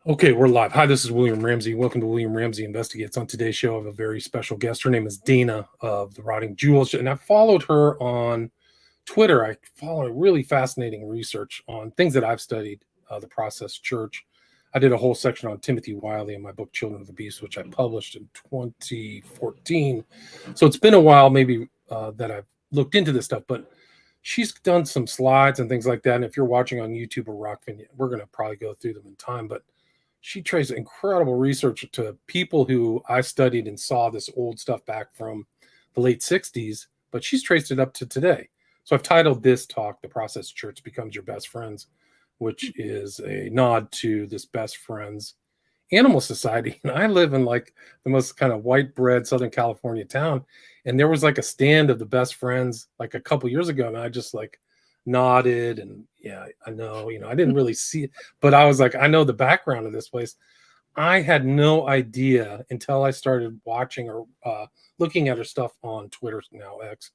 Okay, we're live. Hi, this is William Ramsey. Welcome to William Ramsey Investigates. On today's show, I have a very special guest. Her name is Dana of the Rotting Jewels, and I followed her on Twitter. I follow really fascinating research on things that I've studied, the Process Church. I did a whole section on Timothy Wiley in my book, Children of the Beast, which I published in 2014. So it's been a while, maybe, that I've looked into this stuff, but she's done some slides and things like that. And if you're watching on YouTube or Rockfin, we're going to probably go through them in time, but she traced incredible research to people who I studied and saw this old stuff back from the late 60s, but she's traced it up to today. So I've titled this talk, The Process Church Becomes Your Best Friends, which is a nod to this best friends animal society. And I live in like the most kind of white bread Southern California town. And there was like a stand of the best friends like a couple years ago. And I just like nodded and yeah, I know, I didn't really see it, but I was like, I know the background of this place. I had no idea until I started watching or looking at her stuff on Twitter, now X,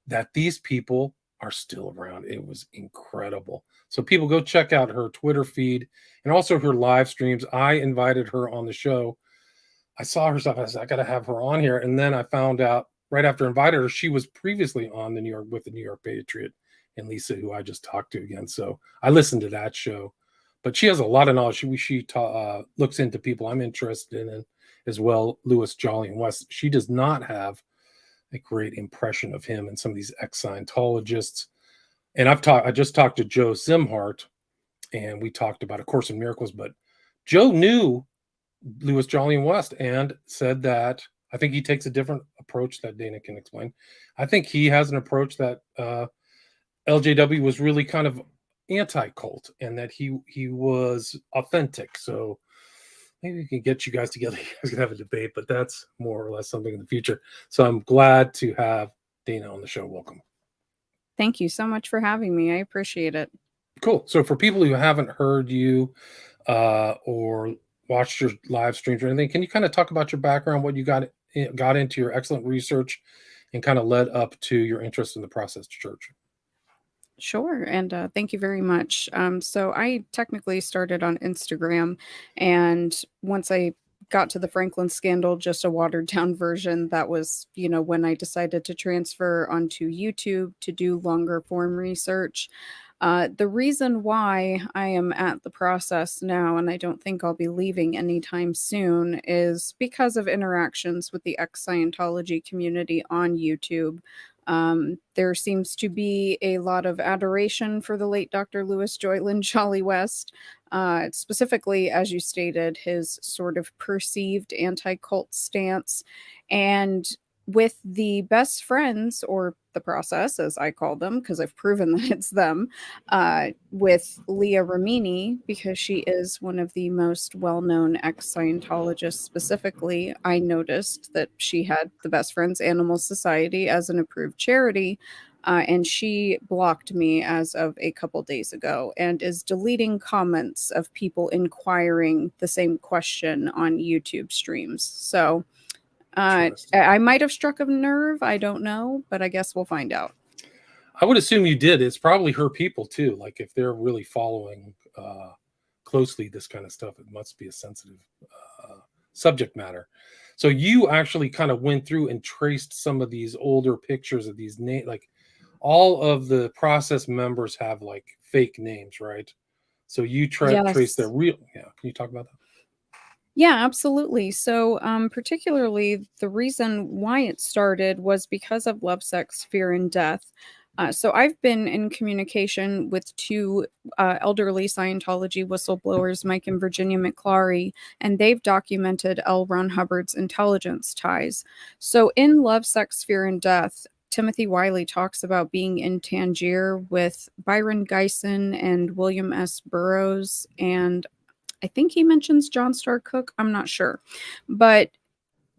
that these people are still around. It was incredible. So people go check out her Twitter feed and also her live streams. I invited her on the show. I saw her stuff. I said, I got to have her on here. And then I found out right after I invited her, she was previously on the New York Patriot and Lisa, who I just talked to again. So I listened to that show, but she has a lot of knowledge. She looks into people I'm interested in as well. Lewis, Jolly, and West. She does not have a great impression of him and some of these ex-Scientologists. And I just talked to Joe Zimhart, and we talked about A Course in Miracles, but Joe knew Lewis, Jolly, and West and said that I think he takes a different approach that Dana can explain. I think he has an approach that LJW was really kind of anti-cult and that he was authentic. So maybe we can get you guys together. You guys can have a debate, but that's more or less something in the future. So I'm glad to have Dana on the show. Welcome. Thank you so much for having me. I appreciate it. Cool. So for people who haven't heard you or watched your live streams or anything, can you kind of talk about your background, what you got into your excellent research and kind of led up to your interest in the Process Church? Sure. And thank you very much. So I technically started on Instagram. And once I got to the Franklin scandal, just a watered down version, that was, when I decided to transfer onto YouTube to do longer form research. The reason why I am at the process now, and I don't think I'll be leaving anytime soon, is because of interactions with the ex Scientology community on YouTube. There seems to be a lot of adoration for the late Dr. Louis Joyland Jolly West, specifically, as you stated, his sort of perceived anti cult stance. And with the best friends, or the process, as I call them, because I've proven that it's them, with Leah Remini, because she is one of the most well-known ex-Scientologists specifically, I noticed that she had the Best Friends Animal Society as an approved charity, and she blocked me as of a couple days ago and is deleting comments of people inquiring the same question on YouTube streams. So I might have struck a nerve. I don't know, but I guess we'll find out. I would assume you did. It's probably her people too. Like if they're really following closely this kind of stuff, it must be a sensitive subject matter. So you actually kind of went through and traced some of these older pictures of these names. Like all of the process members have like fake names, right? So you traced their real. Yeah. Can you talk about that? Yeah, absolutely. So, particularly the reason why it started was because of love, sex, fear, and death. So, I've been in communication with two elderly Scientology whistleblowers, Mike and Virginia McClary, and they've documented L. Ron Hubbard's intelligence ties. So, in Love, Sex, Fear, and Death, Timothy Wiley talks about being in Tangier with Byron Geisen and William S. Burroughs, and I think he mentions John Starr Cook. I'm not sure. But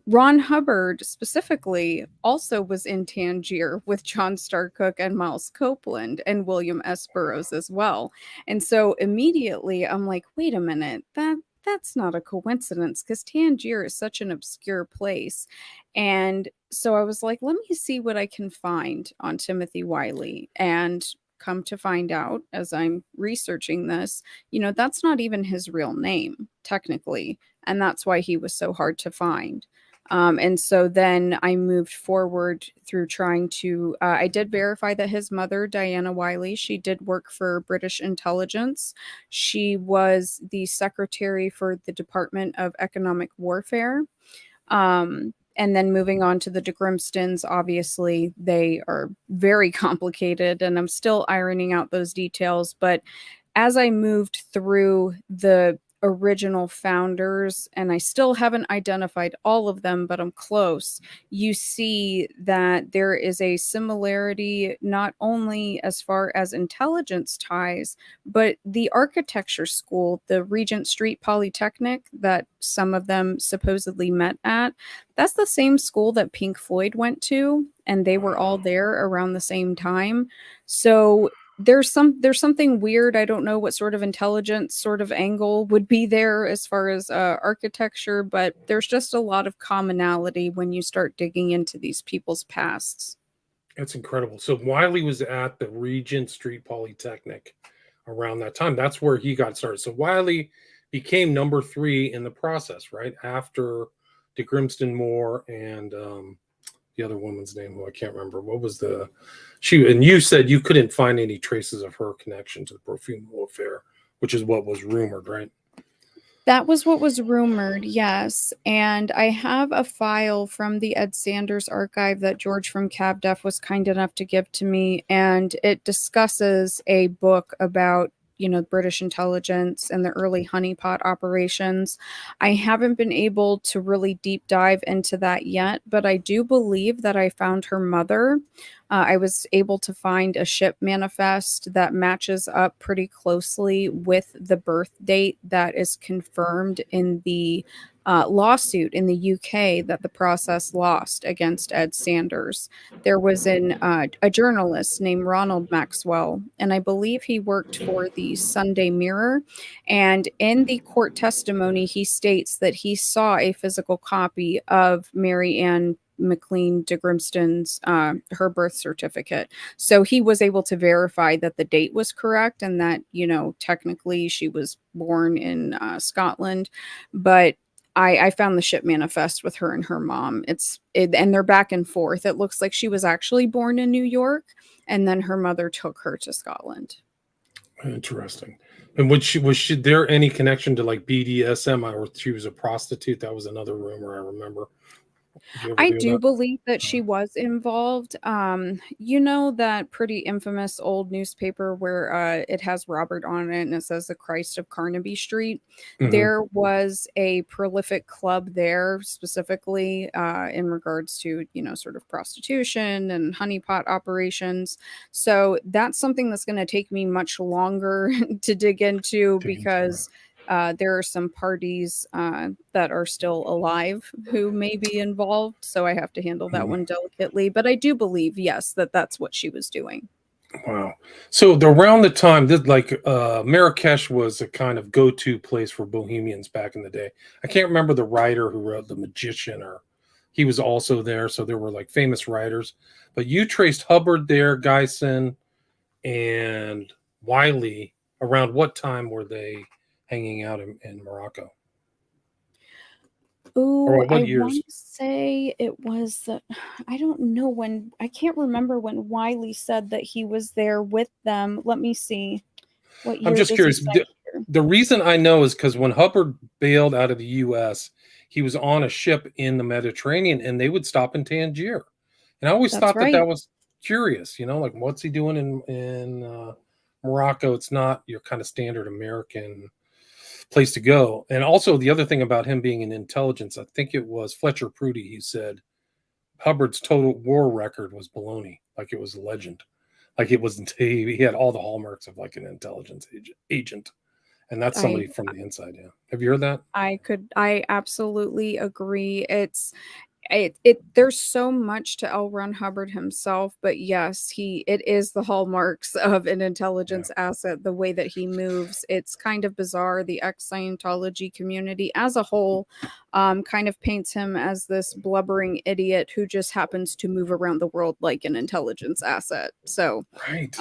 Ron Hubbard specifically also was in Tangier with John Starr Cook and Miles Copeland and William S. Burroughs as well. And so immediately I'm like, wait a minute, that's not a coincidence because Tangier is such an obscure place. And so I was like, let me see what I can find on Timothy Wiley. And come to find out as I'm researching this, that's not even his real name, technically. And that's why he was so hard to find. And so then I moved forward through trying to, I did verify that his mother, Diana Wiley, she did work for British intelligence. She was the secretary for the Department of Economic Warfare. And then moving on to the de Grimstons, obviously they are very complicated, and I'm still ironing out those details. But as I moved through the original founders, and I still haven't identified all of them, but I'm close, you see that there is a similarity not only as far as intelligence ties, but the architecture school, the Regent Street Polytechnic that some of them supposedly met at, that's the same school that Pink Floyd went to, and they were all there around the same time. So there's something weird. I don't know what sort of intelligence sort of angle would be there as far as architecture, but there's just a lot of commonality when you start digging into these people's pasts. That's incredible. So Wiley was at the Regent Street Polytechnic around that time. That's where he got started. So Wiley became number 3 in the process, right? After de Grimston Moore and the other woman's name, who I can't remember. What was and you said you couldn't find any traces of her connection to the Profumo affair, which is what was rumored, right? That was what was rumored, yes. And I have a file from the Ed Sanders archive that George from CabDef was kind enough to give to me, and it discusses a book about British intelligence and the early honeypot operations. I haven't been able to really deep dive into that yet, but I do believe that I found her mother. I was able to find a ship manifest that matches up pretty closely with the birth date that is confirmed in the lawsuit in the UK that the process lost against Ed Sanders. There was a journalist named Ronald Maxwell, and I believe he worked for the Sunday Mirror. And in the court testimony, he states that he saw a physical copy of Mary Ann McLean de Grimston's her birth certificate. So he was able to verify that the date was correct and that, technically she was born in Scotland. But I found the ship manifest with her and her mom. And they're back and forth. It looks like she was actually born in New York, and then her mother took her to Scotland. Interesting. And was there any connection to like BDSM, or she was a prostitute? That was another rumor I remember. I do believe that she was involved. That pretty infamous old newspaper where it has Robert on it and it says the Christ of Carnaby Street. Mm-hmm. There was a prolific club there specifically in regards to, sort of prostitution and honeypot operations. So that's something that's going to take me much longer to dig into because there are some parties that are still alive who may be involved, so I have to handle that one delicately. But I do believe, yes, that that's what she was doing. Wow. So around the time that Marrakesh was a kind of go-to place for bohemians back in the day. I can't remember the writer who wrote The Magician, or he was also there. So there were like famous writers. But you traced Hubbard there, Guyson, and Wiley. Around what time were they hanging out in Morocco? Oh, I want to say it was, I don't know when, I can't remember when Wiley said that he was there with them. Let me see. What year? I'm just curious. The reason I know is because when Hubbard bailed out of the U.S., he was on a ship in the Mediterranean, and they would stop in Tangier. And I always thought that was curious, like what's he doing in Morocco? It's not your kind of standard American place to go. And also the other thing about him being in intelligence, I think it was Fletcher Prudy, he said Hubbard's total war record was baloney. Like it was a legend. Like it wasn't, he had all the hallmarks of like an intelligence agent. And that's somebody from the inside. Yeah. Have you heard that? I absolutely agree. There's so much to L. Ron Hubbard himself, but yes, it is the hallmarks of an intelligence asset, the way that he moves. It's kind of bizarre. The ex-Scientology community as a whole kind of paints him as this blubbering idiot who just happens to move around the world like an intelligence asset. So Right.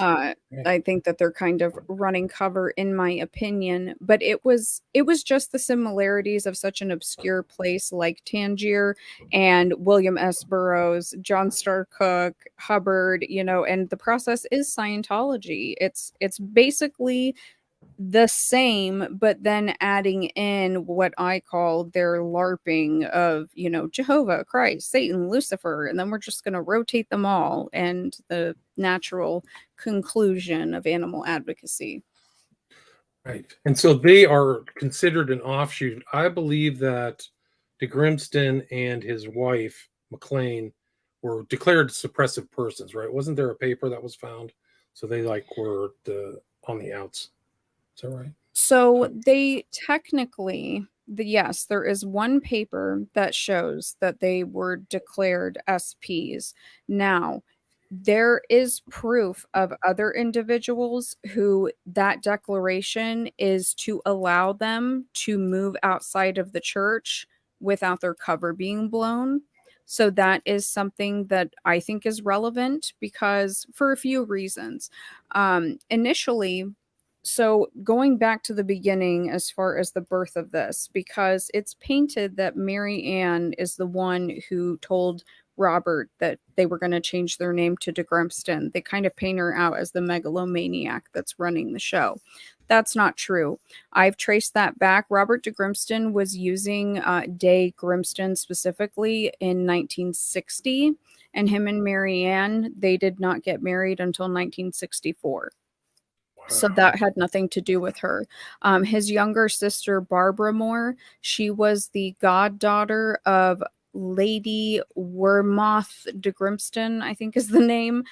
I think that they're kind of running cover, in my opinion. But it was just the similarities of such an obscure place like Tangier and William S. Burroughs, John Starr Cook, Hubbard, and the process is Scientology. It's basically the same, but then adding in what I call their LARPing of, Jehovah, Christ, Satan, Lucifer, and then we're just going to rotate them all, and the natural conclusion of animal advocacy. Right. And so they are considered an offshoot. I believe that de Grimston and his wife, McLean, were declared suppressive persons, right? Wasn't there a paper that was found? So they were on the outs. Is that right? So they technically, yes, there is one paper that shows that they were declared SPs. Now, there is proof of other individuals who that declaration is to allow them to move outside of the church without their cover being blown. So that is something that I think is relevant because for a few reasons. Initially, so going back to the beginning as far as the birth of this, because it's painted that Mary Ann is the one who told Robert that they were going to change their name to de Grimston. They kind of paint her out as the megalomaniac that's running the show. That's not true. I've traced that back. Robert de Grimston was using de Grimston specifically in 1960, and him and Mary Ann, they did not get married until 1964. So that had nothing to do with her. His younger sister, Barbara Moore, she was the goddaughter of Lady Wormoth de Grimston, I think is the name.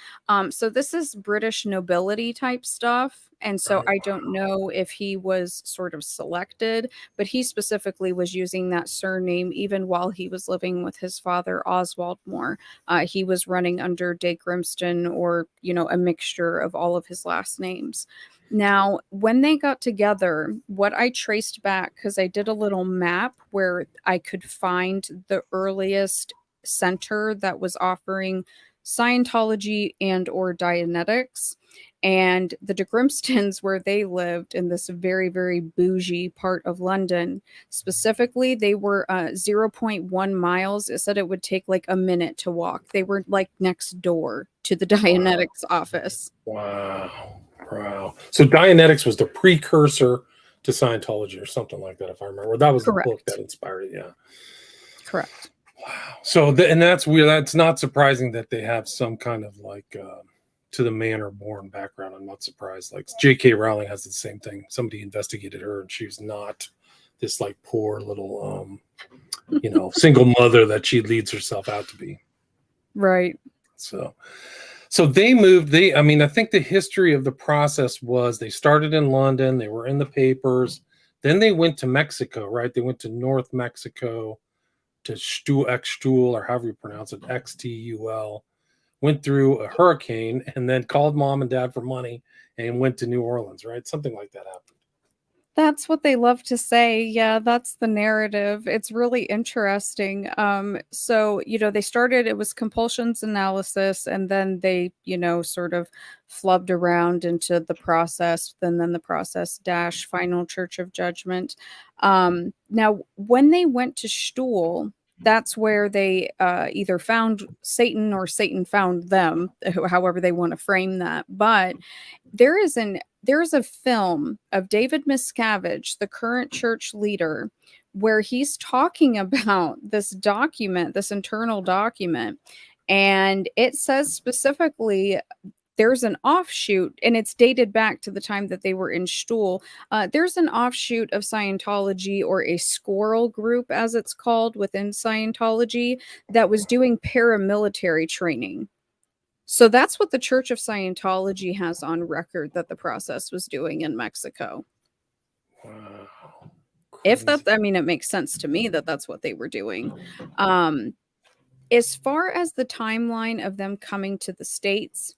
So this is British nobility type stuff. And so I don't know if he was sort of selected, but he specifically was using that surname even while he was living with his father, Oswald Moore. He was running under de Grimston, or, a mixture of all of his last names. Now, when they got together, what I traced back, because I did a little map where I could find the earliest center that was offering Scientology and or Dianetics, and the de Grimstons, where they lived in this very, very bougie part of London, specifically, they were 0 0.1 miles. It said it would take like a minute to walk. They were like next door to the Dianetics office. Wow. So Dianetics was the precursor to Scientology or something like that, if I remember. That was Correct. The book that inspired it, yeah. Correct. Wow. So, and that's weird. That's not surprising that they have some kind of to the manor born background. I'm not surprised. Like J.K. Rowling has the same thing. Somebody investigated her, and she was not this poor little, single mother that she leads herself out to be. Right. So they moved. I think the history of the process was they started in London. They were in the papers. Then they went to Mexico, right? They went to North Mexico, to Xtul, or however you pronounce it, XTUL. Went through a hurricane and then called mom and dad for money and went to New Orleans, right? Something like that happened. That's what they love to say. Yeah, that's the narrative. It's really interesting. So, they started, it was compulsions analysis, and then they, sort of flubbed around into the process, and then the process dash final church of judgment. Now, when they went to Stuhl, that's where they either found Satan or Satan found them, however they want to frame that. But there is a film of David Miscavige, the current church leader, where he's talking about this document, this internal document, and it says specifically there's an offshoot, and it's dated back to the time that they were in Stuhl. There's an offshoot of Scientology, or a squirrel group, as it's called within Scientology, that was doing paramilitary training. So that's what the Church of Scientology has on record that the process was doing in Mexico. Wow. If that, it makes sense to me that that's what they were doing. As far as the timeline of them coming to the States,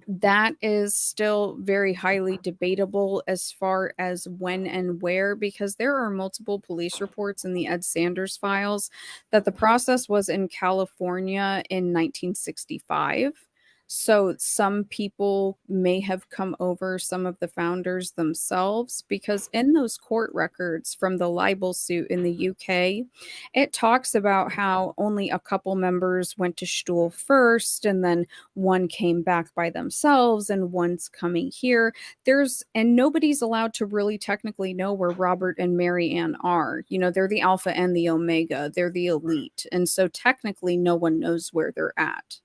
That is still very highly debatable as far as when and where, because there are multiple police reports in the Ed Sanders files that the process was in California in 1965. So some people may have come over, some of the founders themselves, because in those court records from the libel suit in the UK, it talks about how only a couple members went to Stuhl first, and then one came back by themselves and one's coming here. And nobody's allowed to really technically know where Robert and Mary Ann are. They're the alpha and the omega, they're the elite, and so technically no one knows where they're at.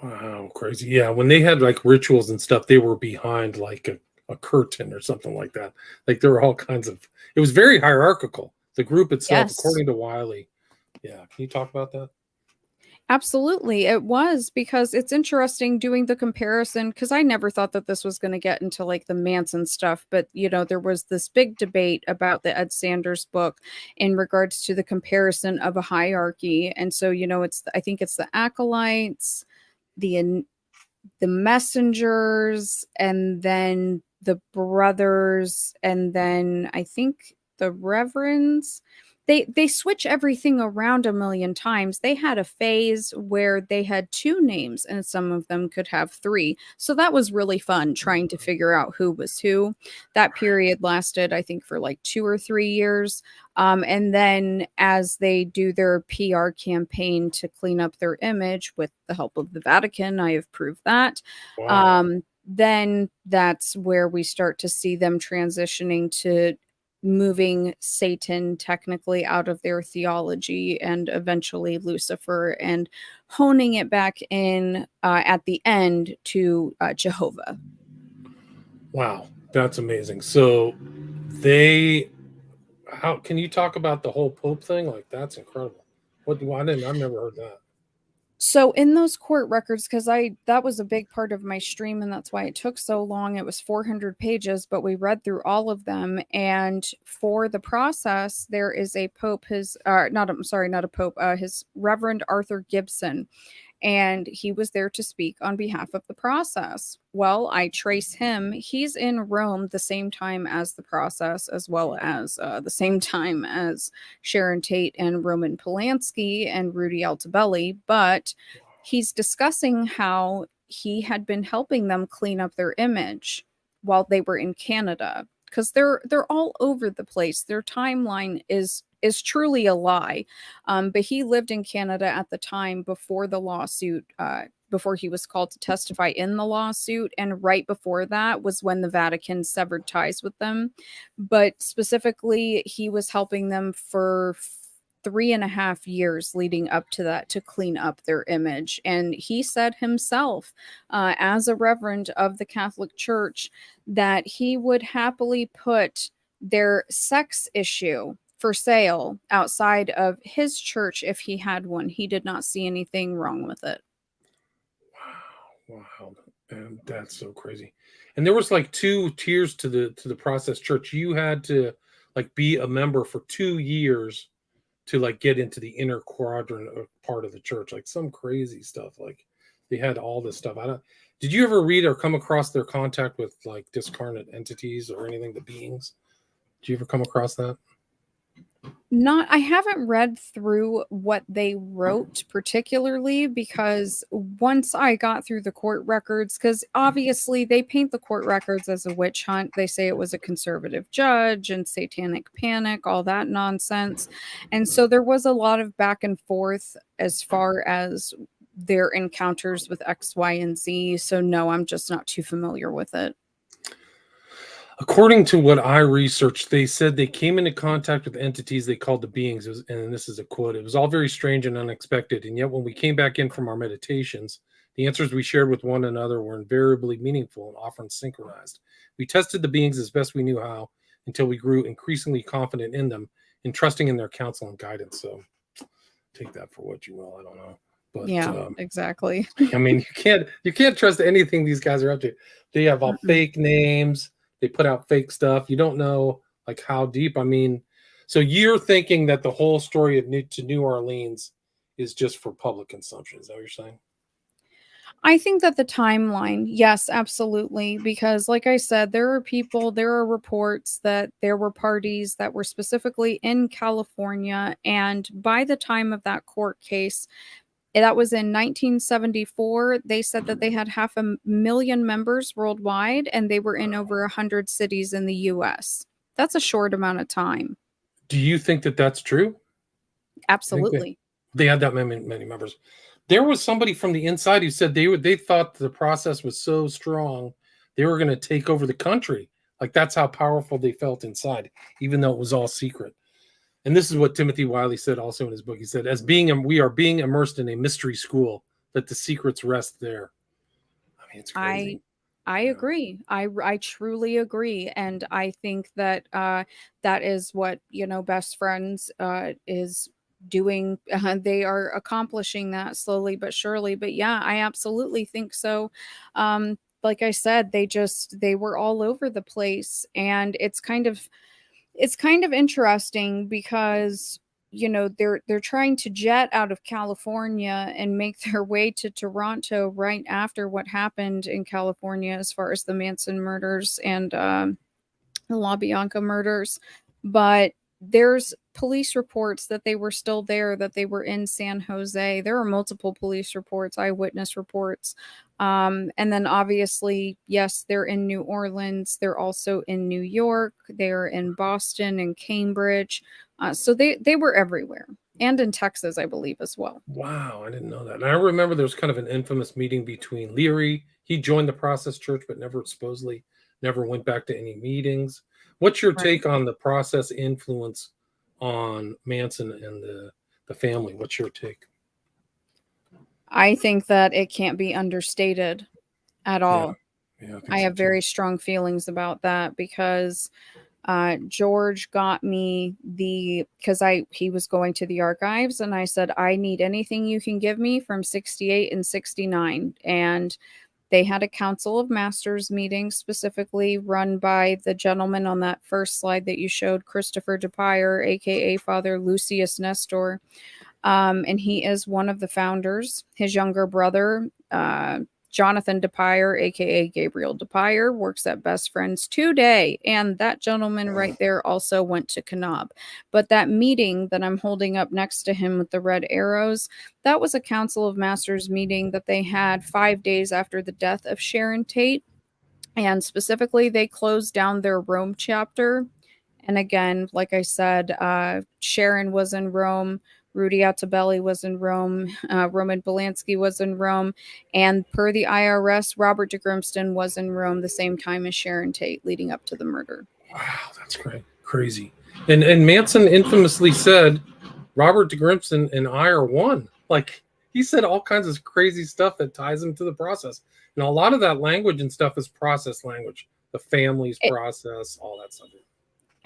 Wow, crazy. Yeah, when they had like rituals and stuff, they were behind like a curtain or something like that. Like there were all kinds of, it was very hierarchical. The group itself, Yes. according to Wiley. Yeah. Can you talk about that? Absolutely, it was, because it's interesting doing the comparison, because I never thought that this was going to get into like the Manson stuff, but there was this big debate about the Ed Sanders book in regards to the comparison of a hierarchy. And so, I think it's the acolytes, the messengers, and then the brothers, and then I think the reverends. They switch everything around a million times. They had a phase where they had two names and some of them could have three. So that was really fun trying to figure out who was who. That period lasted, I think, for like 2 or 3 years. And then as they do their PR campaign to clean up their image with the help of the Vatican, I have proved that. Wow. Then that's where we start to see them transitioning to moving Satan technically out of their theology, and eventually Lucifer, and honing it back in at the end to Jehovah. Wow. That's amazing. So how can you talk about the whole Pope thing? Like that's incredible. I've never heard that. So in those court records, because that was a big part of my stream, and that's why it took so long. It was 400 pages, but we read through all of them. And for the process, there is a pope, not a pope, his Reverend Arthur Gibson, and he was there to speak on behalf of the process. Well, I trace him. He's in Rome the same time as the process, as well as the same time as Sharon Tate and Roman Polanski and Rudy Altobelli, but he's discussing how he had been helping them clean up their image while they were in Canada, because they're all over the place. Their timeline is truly a lie. But he lived in Canada at the time before the lawsuit, before he was called to testify in the lawsuit. And right before that was when the Vatican severed ties with them. But specifically, he was helping them for 3.5 years leading up to that to clean up their image. And he said himself, as a reverend of the Catholic Church, that he would happily put their sex issue for sale outside of his church if he had one. He did not see anything wrong with it. Wow. And that's so crazy. And there was like 2 tiers to the process church. You had to like be a member for 2 years to like get into the inner quadrant of part of the church, like some crazy stuff. Like they had all this stuff. Did you ever read or come across their contact with like discarnate entities or anything, the beings? Did you ever come across that? I haven't read through what they wrote particularly, because once I got through the court records, because obviously they paint the court records as a witch hunt. They say it was a conservative judge and satanic panic, all that nonsense. And so there was a lot of back and forth as far as their encounters with X, Y, and Z. So no, I'm just not too familiar with it. According to what I researched, they said they came into contact with entities they called the beings, and this is a quote, "It was all very strange and unexpected, and yet when we came back in from our meditations, the answers we shared with one another were invariably meaningful and often synchronized. We tested the beings as best we knew how until we grew increasingly confident in them and trusting in their counsel and guidance." So take that for what you will. I don't know. But yeah, exactly. I mean, you can't trust anything these guys are up to. They have all fake names. They put out fake stuff. You don't know like how deep. I mean, so you're thinking that the whole story of New Orleans is just for public consumption. Is that what you're saying? I think that the timeline, yes, absolutely. Because, like I said, there are reports that there were parties that were specifically in California. And by the time of that court case, that was in 1974, they said that they had 500,000 members worldwide and they were in over 100 cities in the US. That's a short amount of time. Do you think that that's true? I think Absolutely. they had that many members. There was somebody from the inside who said they thought the process was so strong they were going to take over the country. Like that's how powerful they felt inside, even though it was all secret. And this is what Timothy Wiley said also in his book. He said, "As we are being immersed in a mystery school, that the secrets rest there." I mean, it's crazy. I Yeah. agree. I truly agree, and I think that that is what Best Friends is doing. They are accomplishing that slowly but surely. But yeah, I absolutely think so. Like I said, they were all over the place, and it's kind of interesting because they're trying to jet out of California and make their way to Toronto right after what happened in California as far as the Manson murders and the LaBianca murders. But there's police reports that they were still there, that they were in San Jose. There are multiple police reports, eyewitness reports. And then obviously, yes, they're in New Orleans. They're also in New York. They're in Boston and Cambridge. So they were everywhere. And in Texas, I believe, as well. Wow, I didn't know that. And I remember there was kind of an infamous meeting between Leary. He joined the Process Church, but never went back to any meetings. What's your Right. take on the Process influence on Manson and the family? What's your take? I think that it can't be understated at Yeah, all. yeah, I think I so have too. very strong feelings about that because George got me because he was going to the archives and I said, I need anything you can give me from 68 and 69. And they had a Council of Masters meeting specifically run by the gentleman on that first slide that you showed, Christopher DePire, aka Father Lucius Nestor. And he is one of the founders. His younger brother, Jonathan DePire, aka Gabriel DePire, works at Best Friends today. And that gentleman right there also went to Kanab. But that meeting that I'm holding up next to him with the red arrows, that was a Council of Masters meeting that they had 5 days after the death of Sharon Tate. And specifically, they closed down their Rome chapter. And again, like I said, Sharon was in Rome. Rudy Altabelli was in Rome. Roman Polanski was in Rome. And per the IRS, Robert de Grimston was in Rome the same time as Sharon Tate leading up to the murder. Wow, that's great, crazy. And Manson infamously said, "Robert de Grimston and I are one." Like he said all kinds of crazy stuff that ties him to the process. And a lot of that language and stuff is process language, the family's It, process, all that stuff.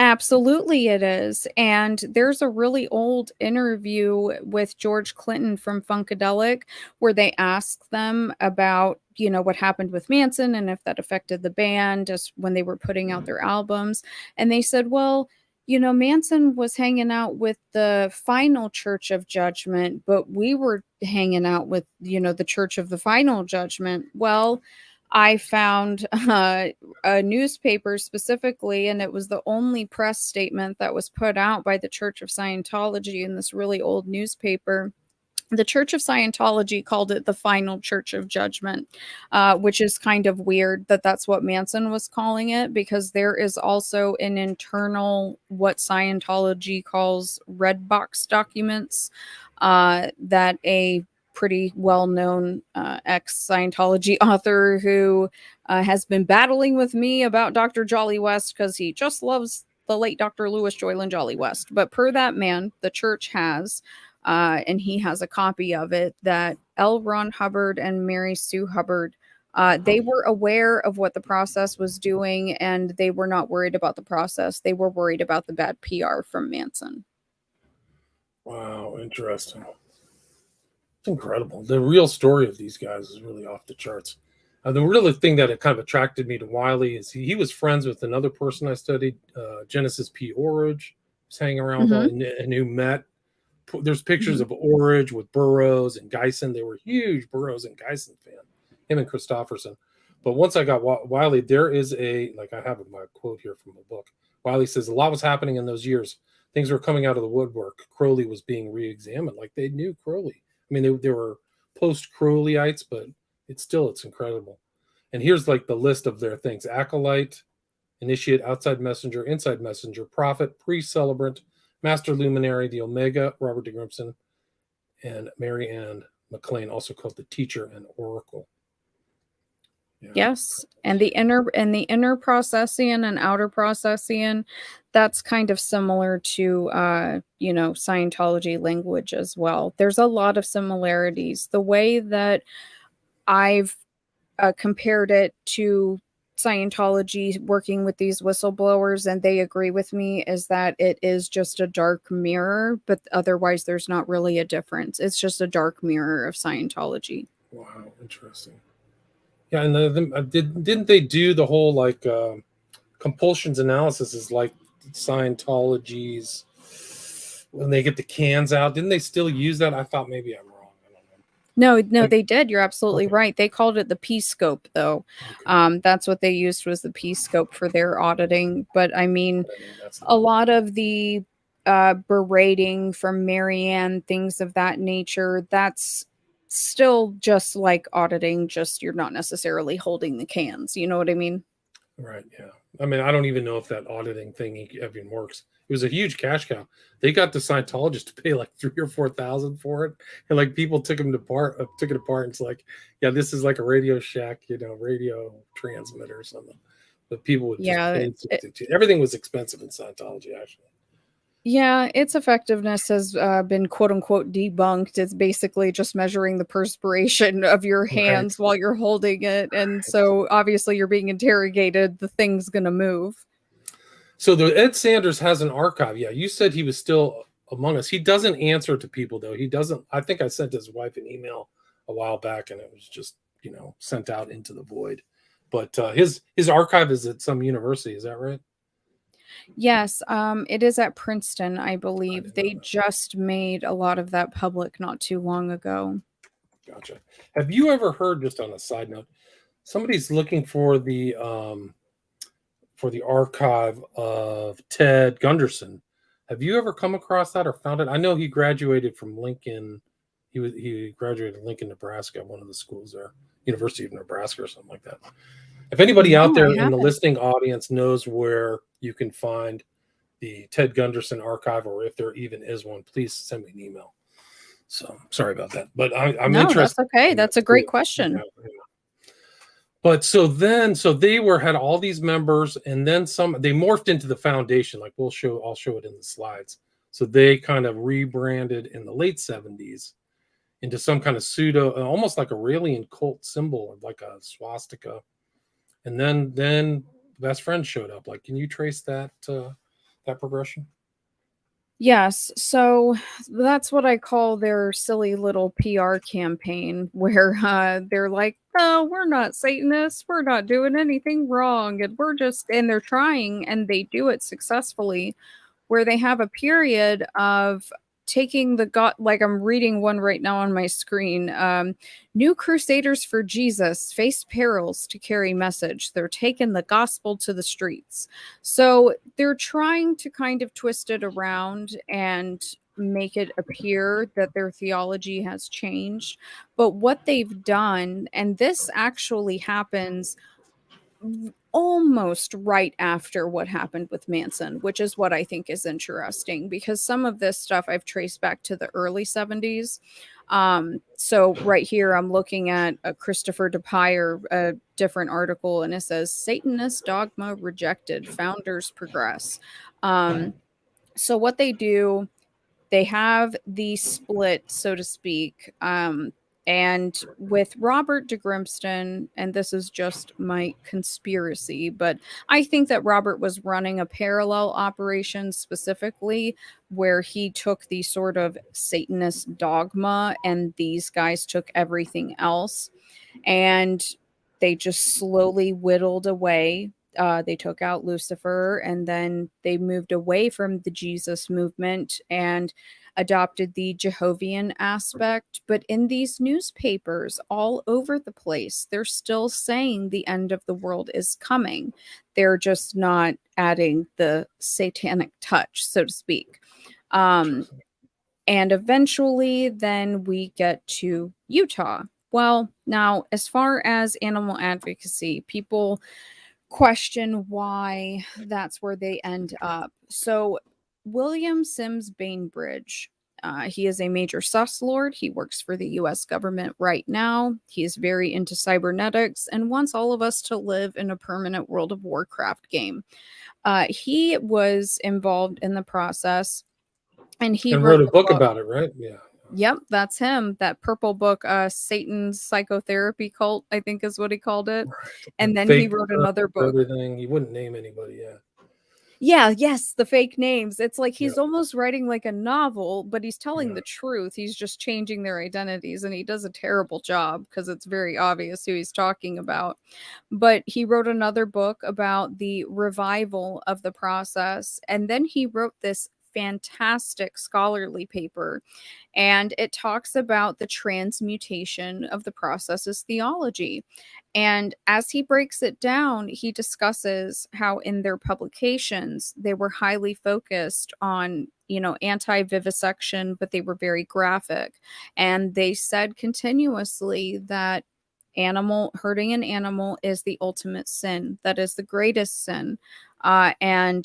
Absolutely, it is. And there's a really old interview with George Clinton from Funkadelic where they ask them about, what happened with Manson and if that affected the band just when they were putting out their albums. And they said, well, Manson was hanging out with the Final Church of Judgment, but we were hanging out with, the Church of the Final Judgment. Well, I found a newspaper specifically, and it was the only press statement that was put out by the Church of Scientology in this really old newspaper. The Church of Scientology called it the Final Church of Judgment, which is kind of weird that that's what Manson was calling it, because there is also an internal, what Scientology calls red box documents, that a pretty well-known ex-Scientology author who has been battling with me about Dr. Jolly West because he just loves the late Dr. Louis Joyland Jolly West. But per that man, the church has, and he has a copy of it, that L. Ron Hubbard and Mary Sue Hubbard, they were aware of what the process was doing, and they were not worried about the process. They were worried about the bad PR from Manson. Wow, interesting. It's incredible. The real story of these guys is really off the charts. The real thing that kind of attracted me to Wiley is he was friends with another person I studied, Genesis P. Orridge. Was hanging around with all, Mm-hmm. and who met. There's pictures of Orridge with Burroughs and Geisen. They were huge Burroughs and Geisen fan. him and Christofferson. But once I got Wiley, there is a, like I have my quote here from a book. Wiley says a lot was happening in those years. Things were coming out of the woodwork. Crowley was being re-examined. Like they knew Crowley. I mean, they were post-Crowleyites, but it's incredible. And here's like the list of their things: acolyte, initiate, outside messenger, inside messenger, prophet, pre-celebrant, master luminary, the Omega, Robert de Grimston, and Mary Ann McLean, also called the teacher and oracle. Yeah. Yes, and the inner processian and outer processian, that's kind of similar to Scientology language as well. There's a lot of similarities. The way that I've compared it to Scientology working with these whistleblowers, and they agree with me, is that it is just a dark mirror, but otherwise there's not really a difference. It's just a dark mirror of Scientology. Wow, interesting. Yeah, and didn't they do the whole like compulsions analysis is like Scientology's when they get the cans out? Didn't they still use that? I thought maybe I'm wrong. I don't know. No, they did. You're absolutely right. They called it the P-scope, though. Okay. That's what they used, was the P-scope for their auditing. But I mean, a lot of the berating from Marianne, things of that nature, that's still just like auditing, just you're not necessarily holding the cans. You know what I mean? Right. Yeah. I mean, I don't even know if that auditing thing even works. It was a huge cash cow. They got the Scientologists to pay like $3,000 or $4,000 for it, and like people took it apart. And it's like, yeah, this is like a Radio Shack, radio transmitter or something. But people would just pay everything was expensive in Scientology, actually. Yeah, its effectiveness has been quote unquote debunked. It's basically just measuring the perspiration of your hands while you're holding it. And so obviously you're being interrogated. The thing's going to move. So the Ed Sanders has an archive. Yeah, you said he was still among us. He doesn't answer to people, though. He doesn't. I think I sent his wife an email a while back, and it was just, sent out into the void. But his archive is at some university. Is that right? Yes, it is at Princeton, I believe. They just made a lot of that public not too long ago. Gotcha. Have you ever heard, just on a side note, somebody's looking for the archive of Ted Gunderson? Have you ever come across that or found it? I know he graduated from Lincoln. He graduated Lincoln, Nebraska, one of the schools there, University of Nebraska or something like that. If anybody out there in the listening audience knows where you can find the Ted Gunderson archive, or if there even is one, please send me an email. So sorry about that, but I'm interested. That's okay. That's a great question. Yeah. But so they had all these members, and then they morphed into the foundation. Like I'll show it in the slides. So they kind of rebranded in the late 70s into some kind of pseudo, almost like Aurelian cult symbol, like a swastika. And then best friend showed up. Like, can you trace that progression? Yes. So that's what I call their silly little PR campaign, where they're like, "No, we're not Satanists. We're not doing anything wrong, and they're trying, and they do it successfully, where they have a period of taking like I'm reading one right now on my screen. New Crusaders for Jesus face perils to carry message. They're taking the gospel to the streets. So they're trying to kind of twist it around and make it appear that their theology has changed. But what they've done, and this actually happens almost right after what happened with Manson, which is what I think is interesting, because some of this stuff I've traced back to the early 70s. So right here, I'm looking at a Christopher DePire, a different article, and it says Satanist dogma rejected, founders progress. So what they do, they have the split, so to speak. And with Robert de Grimston, and this is just my conspiracy, but I think that Robert was running a parallel operation specifically where he took the sort of Satanist dogma and these guys took everything else. And they just slowly whittled away They took out Lucifer, and then they moved away from the Jesus movement and adopted the Jehovian aspect. But in these newspapers all over the place, they're still saying the end of the world is coming. They're just not adding the satanic touch, so to speak. And eventually, then we get to Utah. Well, now, as far as animal advocacy, people question why that's where they end up. So, William Sims Bainbridge, he is a major sus lord. He works for the US government right now. He is very into cybernetics and wants all of us to live in a permanent World of Warcraft game. He was involved in the process, and he And wrote wrote a the book book. about it, right? Yeah. Yep, that's him. That purple book, Satan's Psychotherapy Cult, I think is what he called it. Right. And then he Fake wrote another book. everything. He wouldn't name anybody. Yeah. Yeah, yes, the fake names. It's like he's Yeah. almost writing like a novel, but he's telling Yeah. the truth. He's just changing their identities, and he does a terrible job because it's very obvious who he's talking about. But he wrote another book about the revival of the process, and then he wrote this fantastic scholarly paper, and it talks about the transmutation of the process's theology. And as he breaks it down, he discusses how in their publications they were highly focused on, anti-vivisection, but they were very graphic. And they said continuously that hurting an animal is the ultimate sin, that is the greatest sin. And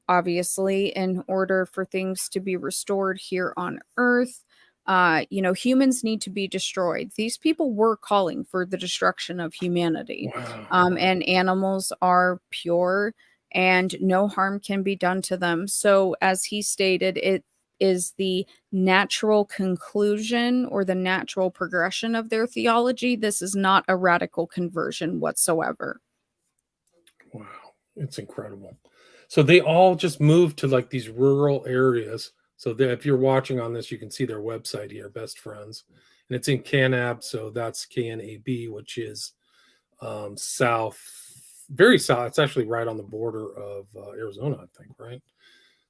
obviously, in order for things to be restored here on earth, humans need to be destroyed. These people were calling for the destruction of humanity. Wow. And animals are pure and no harm can be done to them. So, as he stated, it is the natural conclusion or the natural progression of their theology. This is not a radical conversion whatsoever. Wow. It's incredible. So they all just moved to like these rural areas. So if you're watching on this, you can see their website here, Best Friends, and it's in Kanab. So that's KNAB, which is south, very south. It's actually right on the border of Arizona, I think, right?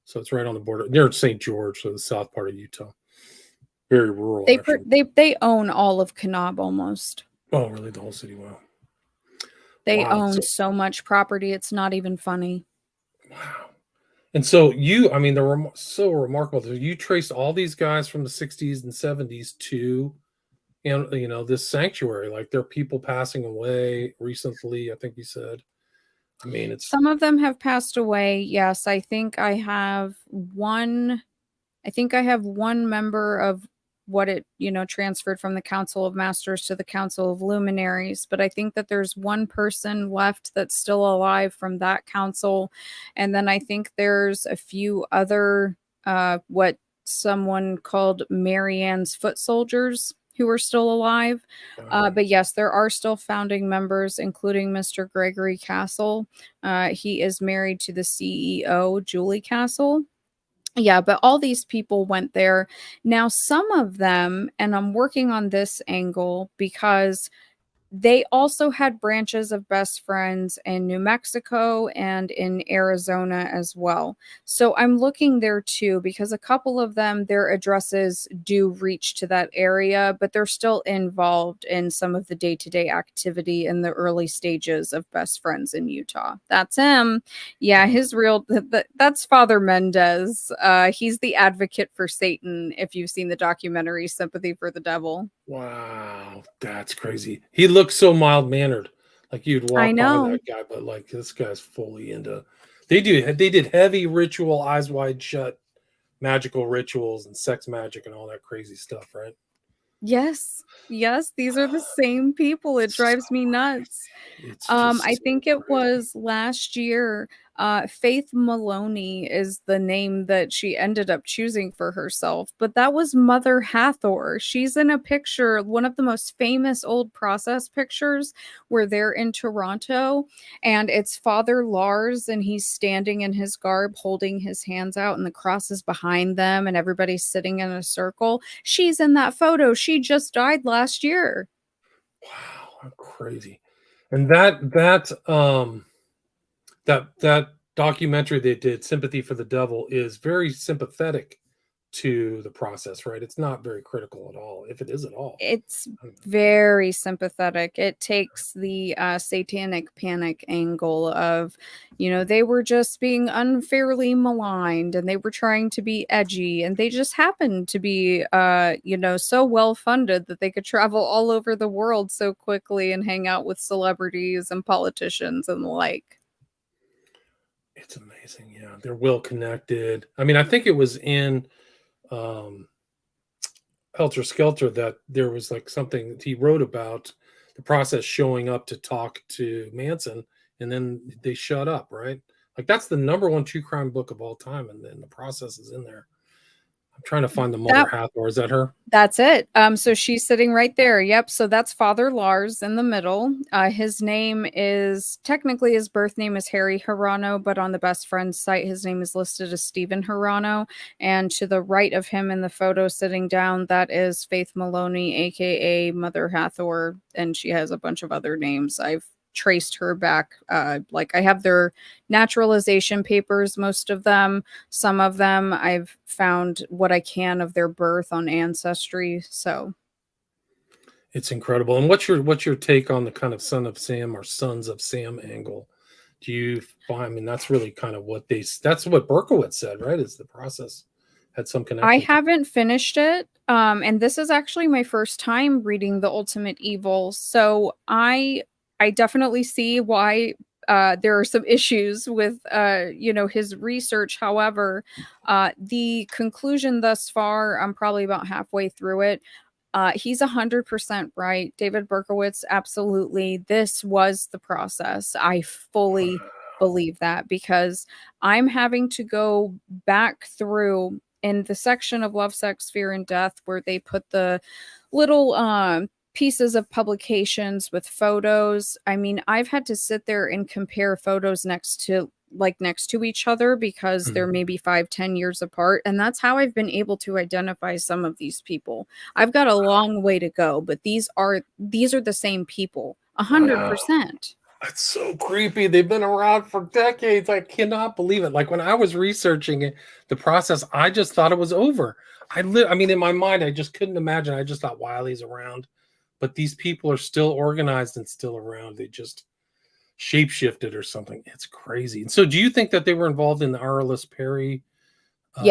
So it's right on the border near St. George, so the south part of Utah. Very rural, actually. They own all of Kanab almost. Oh, really? The whole city? Wow. They Wow. own so much property, it's not even funny. Wow. And so they're so remarkable. You traced all these guys from the 60s and 70s to, this sanctuary. Like there are people passing away recently, I think you said. Some of them have passed away. Yes, I think I have one member of what it, transferred from the Council of Masters to the Council of Luminaries. But I think that there's one person left that's still alive from that council. And then I think there's a few other, what someone called Marianne's foot soldiers who are still alive. But yes, there are still founding members, including Mr. Gregory Castle. He is married to the CEO, Julie Castle. Yeah, but all these people went there. Now, some of them, and I'm working on this angle because they also had branches of Best Friends in New Mexico and in Arizona as well. So I'm looking there too, because a couple of them, their addresses do reach to that area, but they're still involved in some of the day-to-day activity in the early stages of Best Friends in Utah. That's him. Yeah, that's Father Mendez. He's the advocate for Satan, if you've seen the documentary Sympathy for the Devil. Wow, that's crazy. He looks so mild-mannered. Like you'd walk by that guy, but like this guy's fully into. They did heavy ritual, eyes wide shut, magical rituals and sex magic and all that crazy stuff, right? Yes, these are the same people. It drives me nuts. I think it was last year. Faith Maloney is the name that she ended up choosing for herself, but that was Mother Hathor. She's in a picture, one of the most famous old process pictures, where they're in Toronto, and it's Father Lars, and he's standing in his garb, holding his hands out, and the cross is behind them, and everybody's sitting in a circle. She's in that photo. She just died last year. Wow, crazy. And that that documentary they did, Sympathy for the Devil, is very sympathetic to the process, right? It's not very critical at all, if it is at all. It's very sympathetic. It takes the satanic panic angle of, they were just being unfairly maligned and they were trying to be edgy and they just happened to be, so well funded that they could travel all over the world so quickly and hang out with celebrities and politicians and the like. It's amazing. Yeah, they're well connected. I mean, I think it was in Helter Skelter that there was like something that he wrote about the process showing up to talk to Manson, and then they shut up, right? Like that's the number one true crime book of all time, and then the process is in there. I'm trying to find the Mother Hathor. Is that her? That's it. So she's sitting right there. Yep. So that's Father Lars in the middle. His name is technically his birth name is Harry Hirano, but on the best friend's site, his name is listed as Stephen Hirano. And to the right of him in the photo sitting down, that is Faith Maloney, aka Mother Hathor, and she has a bunch of other names. I've traced her back. Like I have their naturalization papers, most of them. Some of them I've found what I can of their birth on Ancestry. So it's incredible. And what's your take on the kind of Son of Sam or Sons of Sam angle? Do you find, I mean, that's really kind of that's what Berkowitz said, right? Is the process had some connection. I haven't finished it. And this is actually my first time reading The Ultimate Evil. So I definitely see why there are some issues with his research. However, the conclusion thus far, I'm probably about halfway through it. He's 100% right. David Berkowitz, absolutely. This was the process. I fully believe that because I'm having to go back through in the section of Love, Sex, Fear, and Death where they put the little pieces of publications with photos. I mean, I've had to sit there and compare photos next to each other because they're maybe 5-10 years apart, and that's how I've been able to identify some of these people. I've got a long way to go, but these are the same people 100%. That's so creepy. They've been around for decades. I cannot believe it. Like when I was researching it, the process, I just thought it was over. I mean, in my mind, I just couldn't imagine. I just thought Wiley's around, but these people are still organized and still around. They just shapeshifted or something. It's crazy. And so do you think that they were involved in the Arliss Perry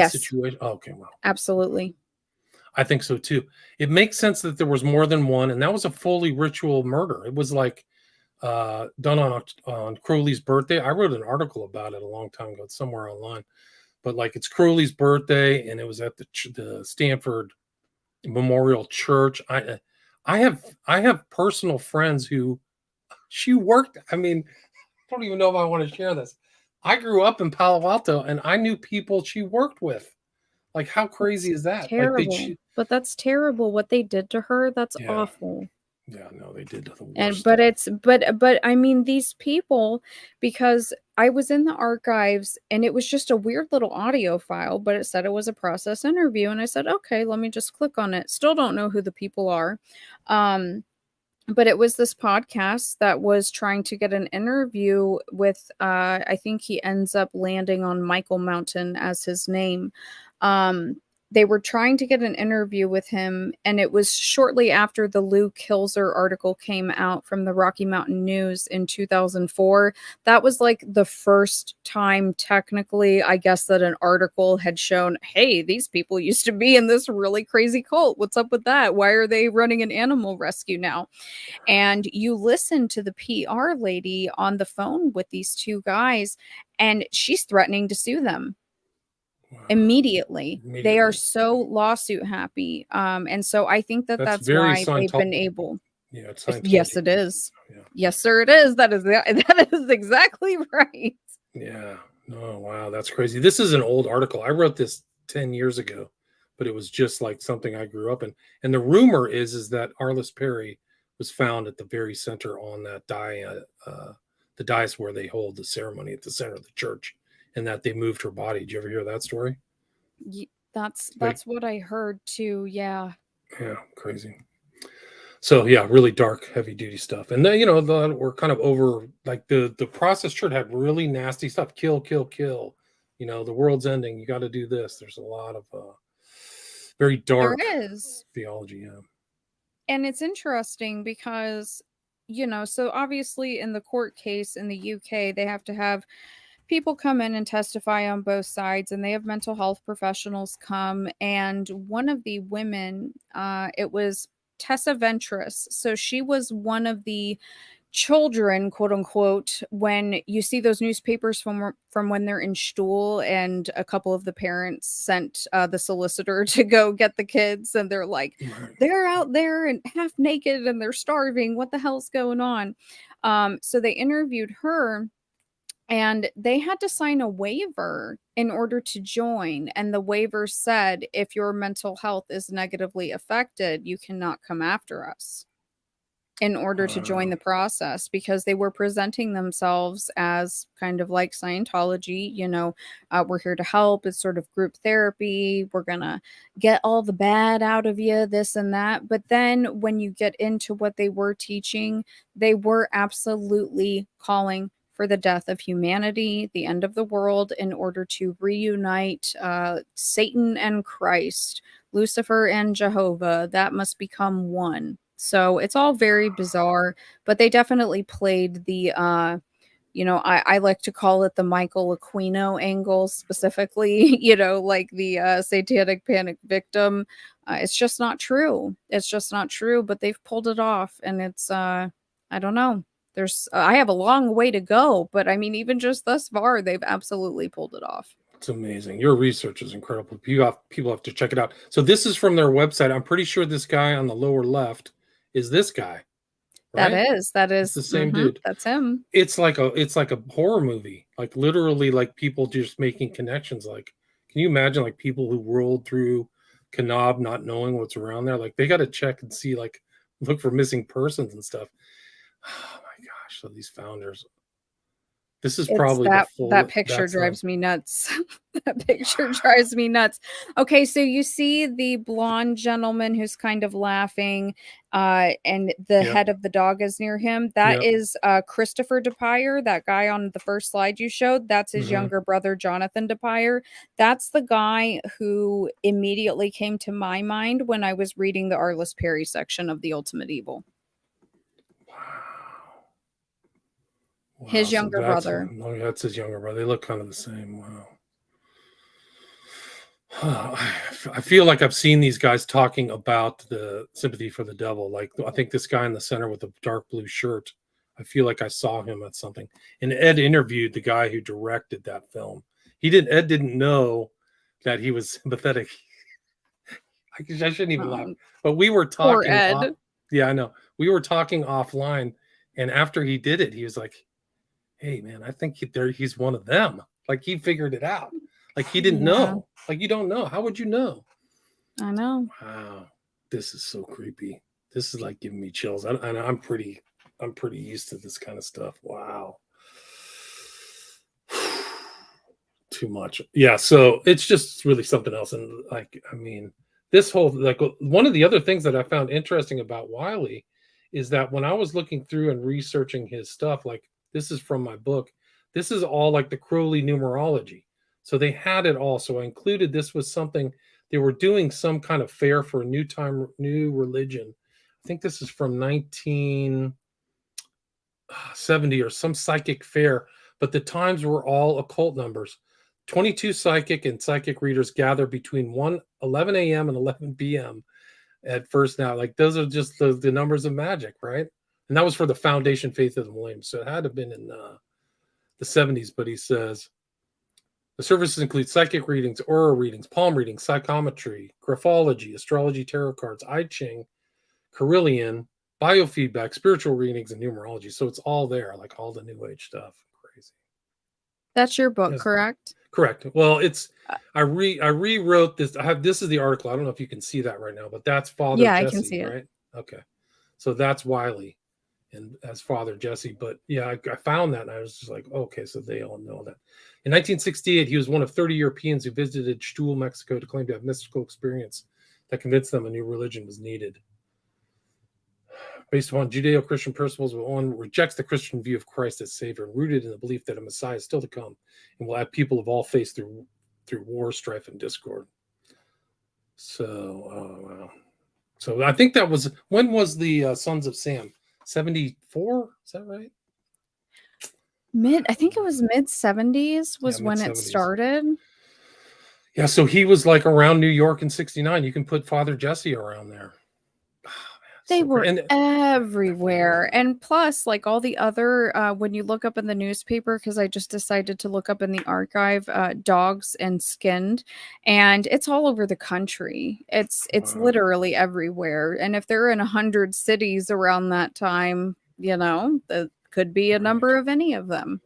situation? Oh, okay, well, absolutely. I think so too. It makes sense that there was more than one, and that was a fully ritual murder. It was like done on Crowley's birthday. I wrote an article about it a long time ago. It's somewhere online, but like it's Crowley's birthday, and it was at the Stanford Memorial Church. I have personal friends who she worked. I mean, I don't even know if I want to share this. I grew up in Palo Alto, and I knew people she worked with. Like, how crazy is that? Terrible. Like but that's terrible what they did to her. That's awful. Yeah, no, they did the worst. And but I mean, these people, because I was in the archives and it was just a weird little audio file, but it said it was a process interview, and I said, okay, let me just click on it. Still don't know who the people are. But it was this podcast that was trying to get an interview with, I think he ends up landing on Michael Mountain as his name. They were trying to get an interview with him, and it was shortly after the Lou Kilzer article came out from the Rocky Mountain News in 2004. That was like the first time, technically, I guess, that an article had shown, hey, these people used to be in this really crazy cult. What's up with that? Why are they running an animal rescue now? And you listen to the PR lady on the phone with these two guys, and she's threatening to sue them. Immediately. They are so lawsuit happy. And so I think that's why they've been able. Yeah, it's yes, it is. Yeah. Yes, sir, it is. That is exactly right. Yeah. Oh, wow, that's crazy. This is an old article. I wrote this 10 years ago, but it was just like something I grew up in. And the rumor is that Arliss Perry was found at the very center on that the dais where they hold the ceremony at the center of the church, and that they moved her body. Did you ever hear that story? That's what I heard too. Yeah. Yeah, crazy. So yeah, really dark, heavy duty stuff. And then, we're kind of over, like the processed church had really nasty stuff. Kill, kill, kill. The world's ending. You got to do this. There's a lot of very There dark is. theology. Yeah. And it's interesting because, so obviously in the court case in the UK, they have to have people come in and testify on both sides, and they have mental health professionals come. And one of the women, it was Tessa Ventris. So she was one of the children, quote unquote, when you see those newspapers from when they're in Stuhl, and a couple of the parents sent the solicitor to go get the kids, and they're like, Right. they're out there and half naked and they're starving. What the hell's going on? So they interviewed her, and they had to sign a waiver in order to join. And the waiver said, if your mental health is negatively affected, you cannot come after us in order to join the process, because they were presenting themselves as kind of like Scientology, we're here to help. It's sort of group therapy. We're going to get all the bad out of you, this and that. But then when you get into what they were teaching, they were absolutely calling for the death of humanity, the end of the world, in order to reunite Satan and Christ, Lucifer and Jehovah. That must become one. So it's all very bizarre, but they definitely played the, I like to call it the Michael Aquino angle specifically, like the satanic panic victim. It's just not true. It's just not true, but they've pulled it off. And it's, I don't know. I have a long way to go, but I mean, even just thus far, they've absolutely pulled it off. It's amazing. Your research is incredible. People have to check it out. So this is from their website. I'm pretty sure this guy on the lower left is this guy, right? That is it's the same dude. That's him. It's like a horror movie, like literally, like people just making connections. Like, can you imagine, like, people who rolled through Kanab not knowing what's around there? Like, they got to check and see, like, look for missing persons and stuff. Oh my gosh! So these founders. This is probably that picture drives me nuts. That picture drives me nuts. Okay, so you see the blonde gentleman who's kind of laughing, and the head of the dog is near him. That is Christopher DePire, that guy on the first slide you showed. That's his younger brother, Jonathan DePire. That's the guy who immediately came to my mind when I was reading the Arliss Perry section of The Ultimate Evil. Wow, his younger brother. That's his younger brother. They look kind of the same. Wow. I feel like I've seen these guys talking about the sympathy for the devil. Like, I think this guy in the center with the dark blue shirt, I feel like I saw him at something. And Ed interviewed the guy who directed that film. Ed didn't know that he was sympathetic. I shouldn't even laugh. But we were talking. Poor Ed. Yeah, I know. We were talking offline. And after he did it, he was like, hey, man, I think he's one of them. Like, he figured it out. Like, he didn't know. Like, you don't know. How would you know? I know. Wow. This is so creepy. This is like giving me chills. I'm pretty used to this kind of stuff. Wow. Too much. Yeah. So it's just really something else. And like, I mean, this whole, like, one of the other things that I found interesting about Wiley is that when I was looking through and researching his stuff, like, this is from my book. This is all like the Crowley numerology. So they had it all. So I included, this was something they were doing, some kind of fair for a new religion. I think this is from 1970 or some psychic fair, but the times were all occult numbers. 22 psychic and psychic readers gather between 11 a.m. and 11 p.m. at first. Now, like, those are just the numbers of magic, right? And that was for the Foundation Faith of the Millennium. So it had to have been in the 70s. But he says, the services include psychic readings, aura readings, palm readings, psychometry, graphology, astrology, tarot cards, I Ching, Carillion, biofeedback, spiritual readings, and numerology. So it's all there, like all the New Age stuff. Crazy. That's your book, correct? Correct. Well, it's I rewrote this. This is the article. I don't know if you can see that right now, but that's Father Jesse, I can see it. Right? Okay. So that's Wiley and as Father Jesse. But yeah, I found that and I was just like, okay, so they all know that. In 1968, he was one of 30 Europeans who visited Stuhl, Mexico, to claim to have mystical experience that convinced them a new religion was needed. based upon Judeo-Christian principles, one rejects the Christian view of Christ as Savior, rooted in the belief that a Messiah is still to come and will have people of all faiths through war, strife, and discord. So, wow. So I think that was, when was the Sons of Sam? 74? Is that right? I think it was mid 70s was when it mid-70s. started. Yeah, so he was like around New York in 69. You can put Father Jesse around there. They were everywhere. And plus, like all the other, when you look up in the newspaper, because I just decided to look up in the archive, dogs and skinned, and it's all over the country. It's literally everywhere. And if they're in 100 cities around that time, that could be a number of any of them.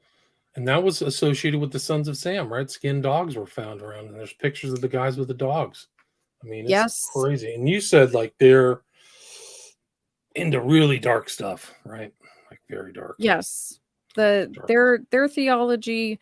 And that was associated with the Sons of Sam, right? Skinned dogs were found around, and there's pictures of the guys with the dogs. I mean, it's crazy. And you said like they're into really dark stuff, right? Like very dark. Yes. Their theology,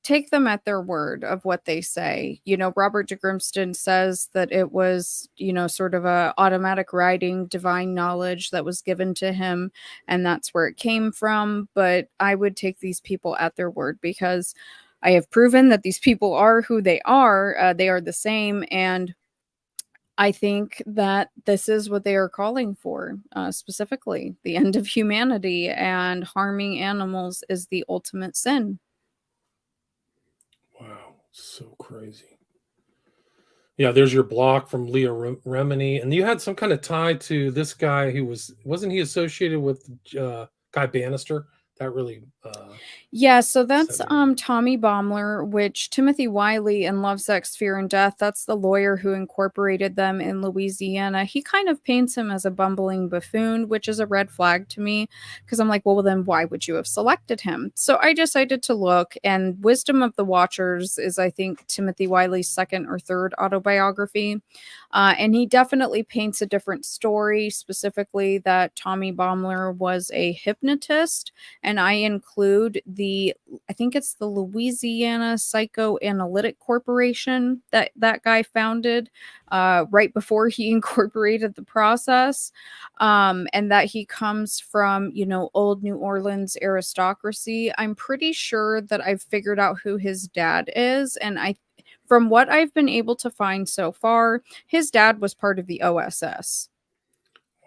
take them at their word of what they say. Robert de Grimston says that it was, sort of a automatic writing, divine knowledge that was given to him, and that's where it came from. But I would take these people at their word, because I have proven that these people are who they are. They are the same, and I think that this is what they are calling for, specifically. The end of humanity, and harming animals is the ultimate sin. Wow, so crazy. Yeah, there's your block from Leah Remini. And you had some kind of tie to this guy who wasn't he associated with Guy Bannister? That really yeah, so that's Tommy Baumler, which Timothy Wiley in Love, Sex, Fear, and Death, that's the lawyer who incorporated them in Louisiana. He kind of paints him as a bumbling buffoon, which is a red flag to me, because I'm like, well, then why would you have selected him? So I decided to look, and Wisdom of the Watchers is, I think, Timothy Wiley's second or third autobiography. And he definitely paints a different story, specifically that Tommy Baumler was a hypnotist. And I include I think it's the Louisiana Psychoanalytic Corporation that guy founded right before he incorporated the process. And that he comes from, old New Orleans aristocracy. I'm pretty sure that I've figured out who his dad is. And from what I've been able to find so far, his dad was part of the OSS.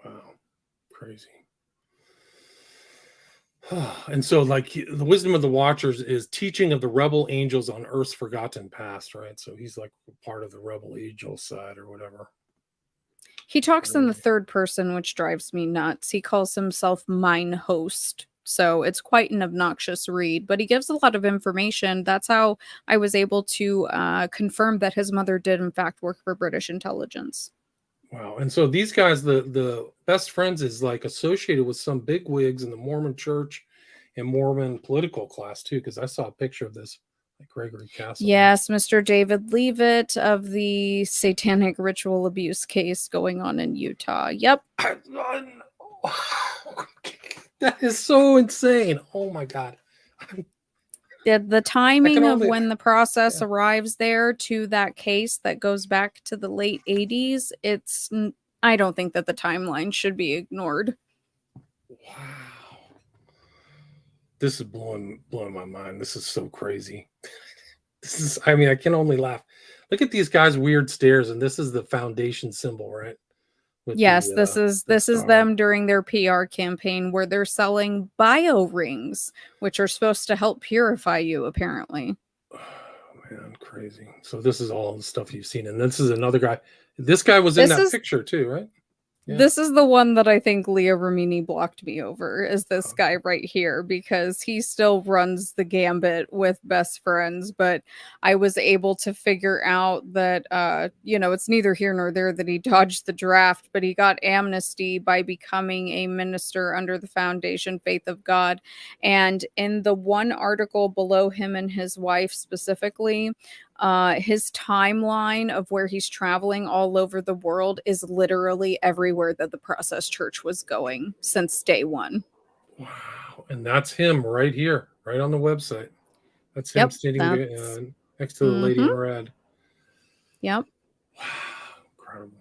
Wow, crazy. And so, like, the Wisdom of the Watchers is teaching of the rebel angels on Earth's forgotten past, right? So he's like part of the rebel angel side or whatever. He talks in the third person, which drives me nuts. He calls himself mine host. So it's quite an obnoxious read, but he gives a lot of information. That's how I was able to confirm that his mother did, in fact, work for British intelligence. Wow. And so these guys, the best friends is like associated with some big wigs in the Mormon church and Mormon political class too, because I saw a picture of this, like Gregory Castle. Yes, Mr. David Leavitt of the satanic ritual abuse case going on in Utah. Yep. That is so insane. Oh my God. The timing of when the process arrives there to that case that goes back to the late 80s, I don't think that the timeline should be ignored. Wow. This is blowing my mind. This is so crazy. I can only laugh. Look at these guys' weird stares, and this is the foundation symbol, right? Yes, this is them during their PR campaign where they're selling bio rings, which are supposed to help purify you, apparently. Oh, man, crazy. So this is all the stuff you've seen. And this is another guy. This guy was in that picture too, right? Yeah. This is the one that I think Leah Remini blocked me over, is this guy right here, because he still runs the gambit with best friends. But I was able to figure out that, it's neither here nor there that he dodged the draft, but he got amnesty by becoming a minister under the Foundation Faith of God. And in the one article below him and his wife specifically, his timeline of where he's traveling all over the world is literally everywhere that the Process Church was going since day one. Wow. And that's him right here, right on the website. That's him standing next to the lady in red. Yep. Wow. Incredible.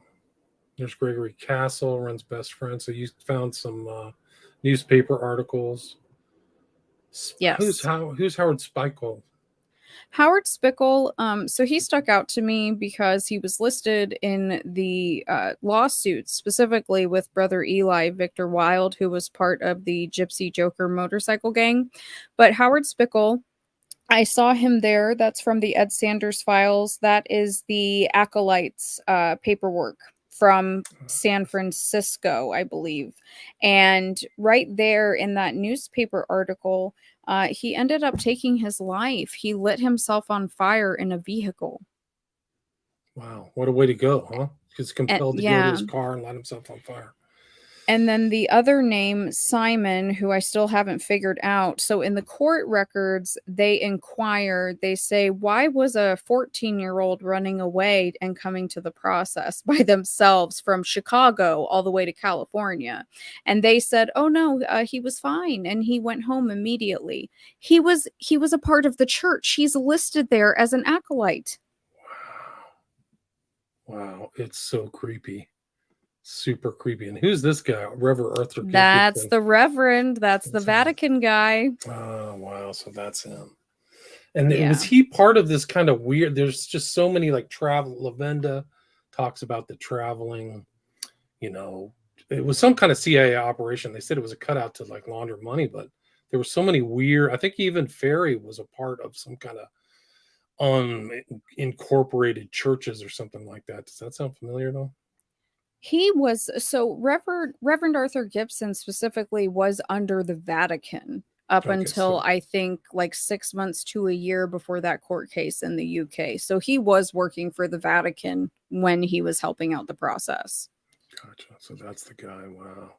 There's Gregory Castle, Ren's best friend. So you found some newspaper articles. Who's Yes. Howard Speichel? Howard Spickle, so he stuck out to me because he was listed in the lawsuits, specifically with brother Eli, Victor Wilde, who was part of the Gypsy Joker motorcycle gang. But Howard Spickle, I saw him there. That's from the Ed Sanders files. That is the Acolytes paperwork from San Francisco, I believe. And right there in that newspaper article, he ended up taking his life. He lit himself on fire in a vehicle. Wow, what a way to go, huh? He's And compelled to go to yeah. his car and light himself on fire. And then the other name, Simon, who I still haven't figured out. So in the court records, they inquire, they say, why was a 14-year-old running away and coming to the process by themselves from Chicago all the way to California? And they said, oh no, he was fine. And he went home immediately. He was a part of the church. He's listed there as an acolyte. Wow, it's so creepy. Super creepy. And who's this guy? Reverend Arthur Gibson. That's the Reverend. That's the Vatican guy. Oh, wow. So that's him. And was he part of this kind of weird? There's just so many like travel. Lavenda talks about the traveling, it was some kind of CIA operation. They said it was a cutout to like launder money, but there were so many weird. I think even Ferry was a part of some kind of unincorporated churches or something like that. Does that sound familiar though? He was so Reverend Arthur Gibson specifically was under the Vatican up until I think like 6 months to a year before that court case in the UK. So he was working for the Vatican when he was helping out the process. Gotcha. So that's the guy. Wow.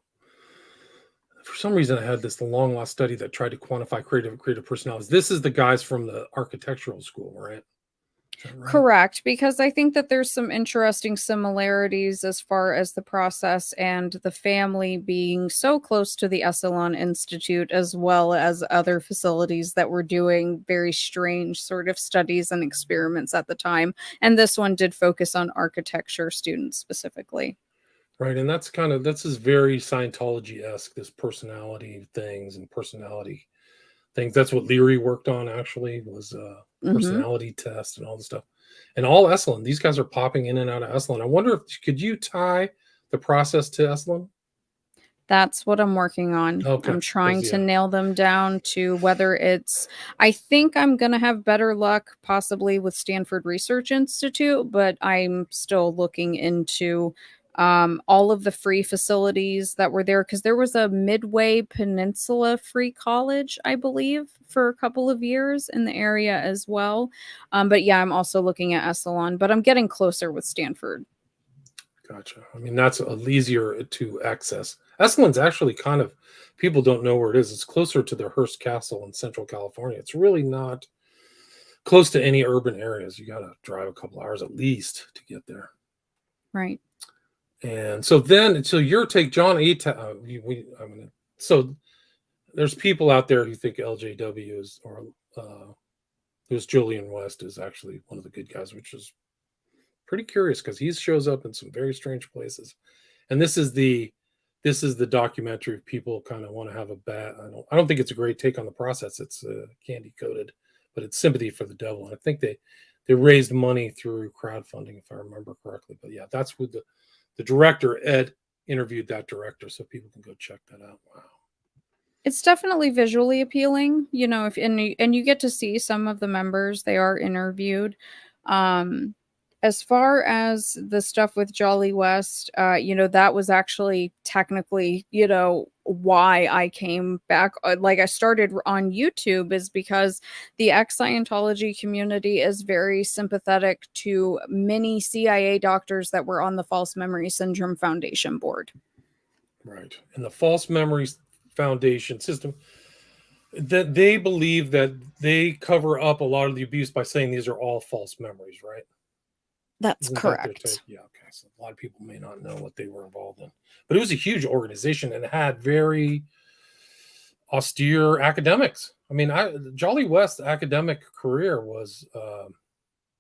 For some reason, I had the long lost study that tried to quantify creative personalities. This is the guys from the architectural school, right? Right? Correct, because I think that there's some interesting similarities as far as the process and the family being so close to the Esalen Institute, as well as other facilities that were doing very strange sort of studies and experiments at the time. And this one did focus on architecture students specifically. Right, and this is very Scientology-esque, this personality things and personality things. That's what Leary worked on, actually, was personality test and all this stuff. And all Esalen, these guys are popping in and out of Esalen. I wonder could you tie the process to Esalen? That's what I'm working on. Okay. I'm trying to nail them down to whether I think I'm going to have better luck possibly with Stanford Research Institute, but I'm still looking into all of the free facilities that were there, because there was a Midway Peninsula Free College, I believe, for a couple of years in the area as well. But yeah, I'm also looking at Esalen, but I'm getting closer with Stanford. Gotcha. I mean, that's easier to access. Esalen's actually people don't know where it is. It's closer to the Hearst Castle in Central California. It's really not close to any urban areas. You got to drive a couple hours at least to get there. Right. And so your take, John so there's people out there who think LJW who's Julian West is actually one of the good guys, which is pretty curious because he shows up in some very strange places. And this is the documentary if people kind of want to have a bad. I don't think it's a great take on the process. It's candy coated, but it's sympathy for the devil. And I think they raised money through crowdfunding, if I remember correctly. But yeah, that's what the director, Ed, interviewed that director, so people can go check that out. Wow. It's definitely visually appealing, and you get to see some of the members. They are interviewed. As far as the stuff with Jolly West, that was actually technically, why I came back. Like I started on YouTube is because the ex-Scientology community is very sympathetic to many CIA doctors that were on the False Memory Syndrome Foundation board. Right. And the False Memory Foundation system, that they believe that they cover up a lot of the abuse by saying these are all false memories, right? That's correct. Yeah, okay. So a lot of people may not know what they were involved in. But it was a huge organization and it had very austere academics. I mean, Jolly West's academic career was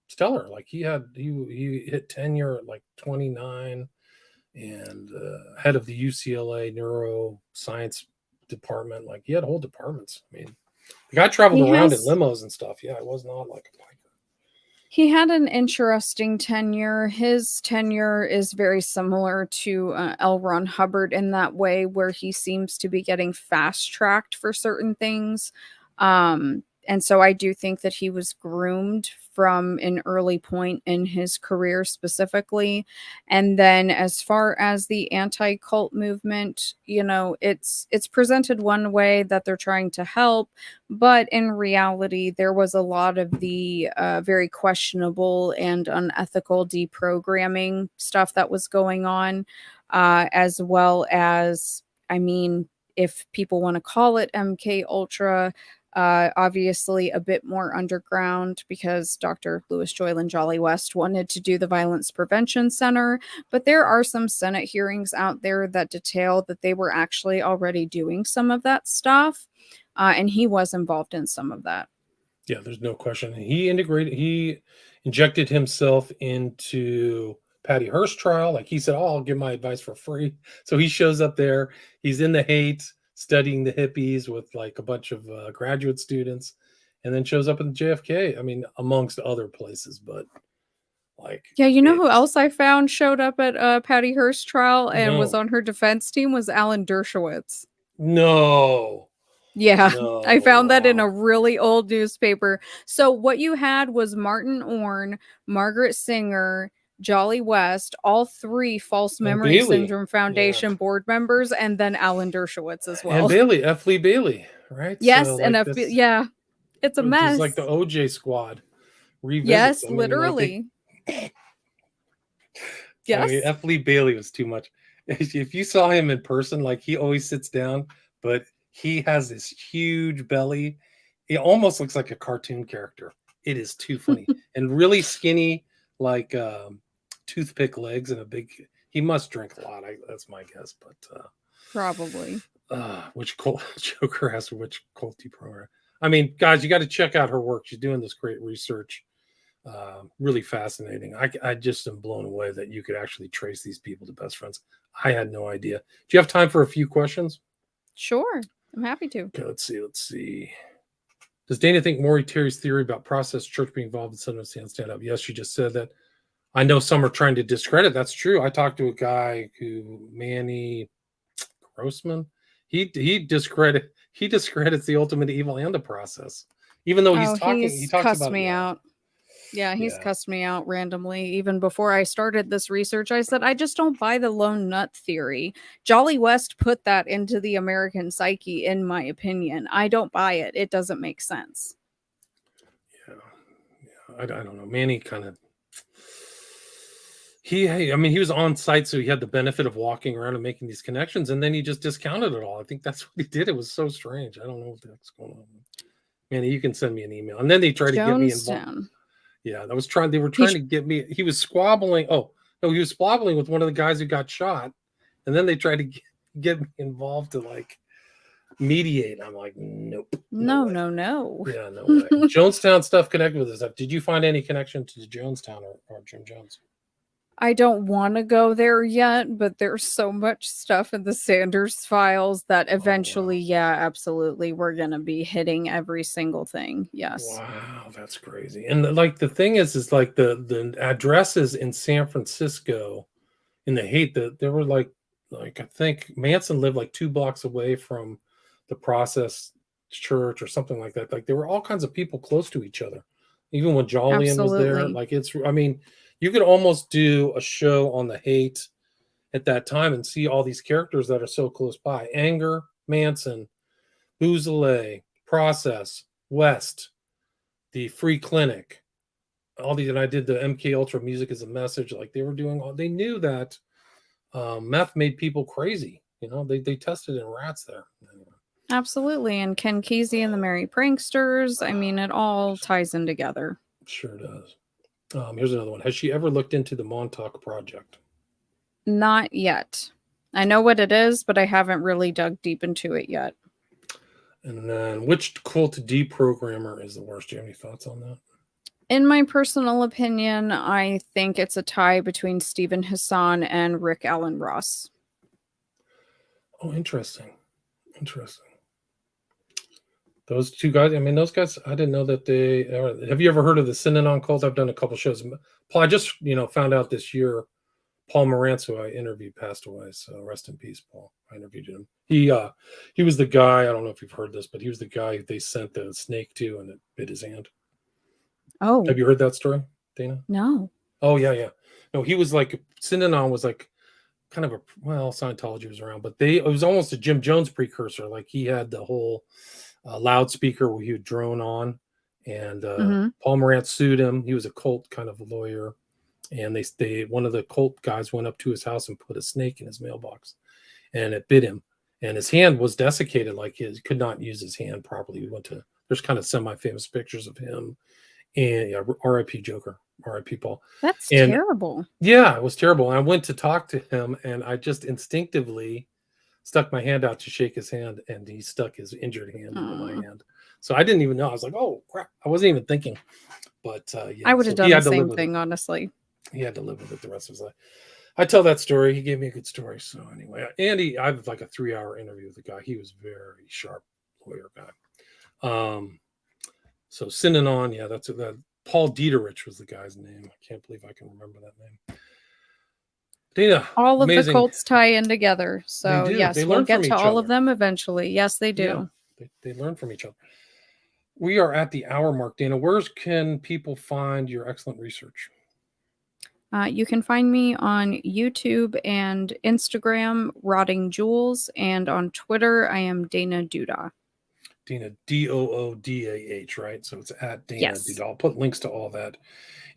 stellar. Like he hit tenure at like 29. and head of the UCLA neuroscience department. Like, he had whole departments. I mean, the guy traveled around in limos and stuff. Yeah, it was not like a biker. He had an interesting tenure. His tenure is very similar to L. Ron Hubbard in that way, where he seems to be getting fast-tracked for certain things. And so I do think that he was groomed from an early point in his career specifically. And then as far as the anti-cult movement, it's presented one way that they're trying to help, but in reality, there was a lot of the very questionable and unethical deprogramming stuff that was going on, as well as, I mean, if people want to call it MK Ultra, obviously a bit more underground because Dr. Louis Joyland Jolly West wanted to do the Violence Prevention Center, but there are some Senate hearings out there that detail that they were actually already doing some of that stuff, and he was involved in some of that. Yeah, there's no question. He injected himself into Patty Hearst's trial. Like, he said, "Oh, I'll give my advice for free." So he shows up there. He's in the Haight studying the hippies with like a bunch of graduate students, and then shows up in JFK. I mean, amongst other places, but like, yeah, who else I found showed up at Patty Hearst's trial and was on her defense team was Alan Dershowitz. No. Yeah, No, I found that in wow. a really old newspaper. So what you had was Martin Orne, Margaret Singer, Jolly West, all three False Memory Syndrome Foundation board members, and then Alan Dershowitz as well. And Bailey, F. Lee Bailey, right? Yes, so, and like, yeah, it's a mess. It's like the OJ squad revisits. Yes, I mean, literally. Yes. I mean, F. Lee Bailey was too much. If you saw him in person, like, he always sits down, but he has this huge belly. He almost looks like a cartoon character. It is too funny. And really skinny, like toothpick legs and a big. He must drink a lot. That's my guess, but probably. Which cult Joker has which cult program? I mean, guys, you got to check out her work. She's doing this great research. Really fascinating. I just am blown away that you could actually trace these people to best friends. I had no idea. Do you have time for a few questions? Sure, I'm happy to. Okay, let's see. Does Dana think Maury Terry's theory about process church being involved in Son of stand up? Yes, she just said that. I know some are trying to discredit. That's true. I talked to a guy Manny Grossman. He discredits the ultimate evil and the process, even though he talks about me out. Yeah, he's cussed me out randomly. Even before I started this research, I said, I just don't buy the lone nut theory. Jolly West put that into the American psyche, in my opinion. I don't buy it. It doesn't make sense. Yeah. I don't know. Manny kind of, I mean, he was on site, so he had the benefit of walking around and making these connections, and then he just discounted it all. I think that's what he did. It was so strange. I don't know what the heck's going on. Manny, you can send me an email. And then they tried to get me involved. Yeah, they were trying to get me. He was squabbling. Oh, no, he was squabbling with one of the guys who got shot. And then they tried to get me involved to like mediate. I'm like, nope. No. Yeah, no way. Jonestown stuff connected with this stuff. Did you find any connection to Jonestown or Jim Jones? I don't want to go there yet, but there's so much stuff in the Sanders files that eventually, yeah, absolutely, we're going to be hitting every single thing. Yes. Wow, that's crazy. And like the thing is like the addresses in San Francisco in the Haight, that there were like I think Manson lived like 2 blocks away from the Process Church or something like that. Like, there were all kinds of people close to each other. Even when Jolyon was there, like, I mean, you could almost do a show on the Haight at that time and see all these characters that are so close by. Anger, Manson, Bouzoulet, Process, West, the Free Clinic, all these. And I did the MK Ultra Music as a Message. Like, they were doing they knew that meth made people crazy. They tested in rats there. Absolutely. And Ken Kesey and the Merry Pranksters. I mean, it all ties in together. Sure does. Here's another one. Has she ever looked into the Montauk Project? Not yet. I know what it is, but I haven't really dug deep into it yet. And then, which cult deprogrammer is the worst? Do you have any thoughts on that? In my personal opinion, I think it's a tie between Stephen Hassan and Rick Allen Ross. Oh, interesting. Interesting. Those two guys, I mean, those guys, I didn't know that they have you ever heard of the Synanon cult? I've done a couple shows. Paul, I just, found out this year, Paul Morantz, who I interviewed, passed away. So rest in peace, Paul. I interviewed him. He was the guy, I don't know if you've heard this, but he was the guy they sent the snake to and it bit his hand. Oh. Have you heard that story, Dana? No. Oh, yeah. No, he was like, Synanon was like kind of Scientology was around, but it was almost a Jim Jones precursor. Like he had the whole loudspeaker where he would drone on, and Paul Morantz sued him. He was a cult kind of lawyer, and they one of the cult guys went up to his house and put a snake in his mailbox, and it bit him, and his hand was desiccated. Like he could not use his hand properly. There's kind of semi-famous pictures of him, and R.I.P. Joker, R.I.P. Paul. That's terrible. Yeah, it was terrible. And I went to talk to him, and I just instinctively stuck my hand out to shake his hand, and he stuck his injured hand into my hand. So I didn't even know. I was like, oh, crap. I wasn't even thinking. But I would have done the same thing, honestly. He had to live with it the rest of his life. I tell that story. He gave me a good story. So anyway, Andy, I had like a 3-hour interview with the guy. He was very sharp lawyer guy. So Synanon, yeah, that's that. Paul Dieterich was the guy's name. I can't believe I can remember that name. Dana, all of the cults tie in together. So yes, we'll get to all of them eventually. Yes, they do. Yeah, they learn from each other. We are at the hour mark, Dana. Where can people find your excellent research? You can find me on YouTube and Instagram, Rotting Jewels, and on Twitter, I am Dana Doodah. Dana, Doodah, right? So it's at Dana Doodah. I'll put links to all that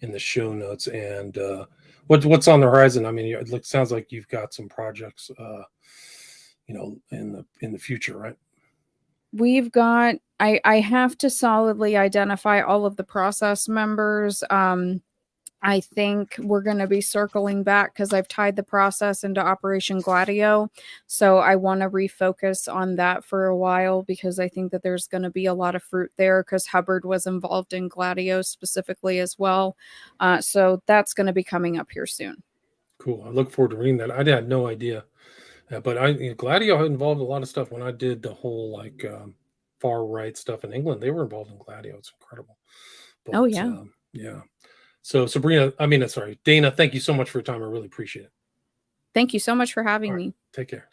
in the show notes. And what's on the horizon? I mean, it sounds like you've got some projects, in the future, right? We've got. I have to solidly identify all of the process members. I think we're going to be circling back because I've tied the process into Operation Gladio. So I want to refocus on that for a while because I think that there's going to be a lot of fruit there because Hubbard was involved in Gladio specifically as well. So that's going to be coming up here soon. Cool. I look forward to reading that. I had no idea. But Gladio had involved a lot of stuff when I did the whole far right stuff in England. They were involved in Gladio. It's incredible. But, oh, yeah. Yeah. So Dana, thank you so much for your time. I really appreciate it. Thank you so much for having me. Take care.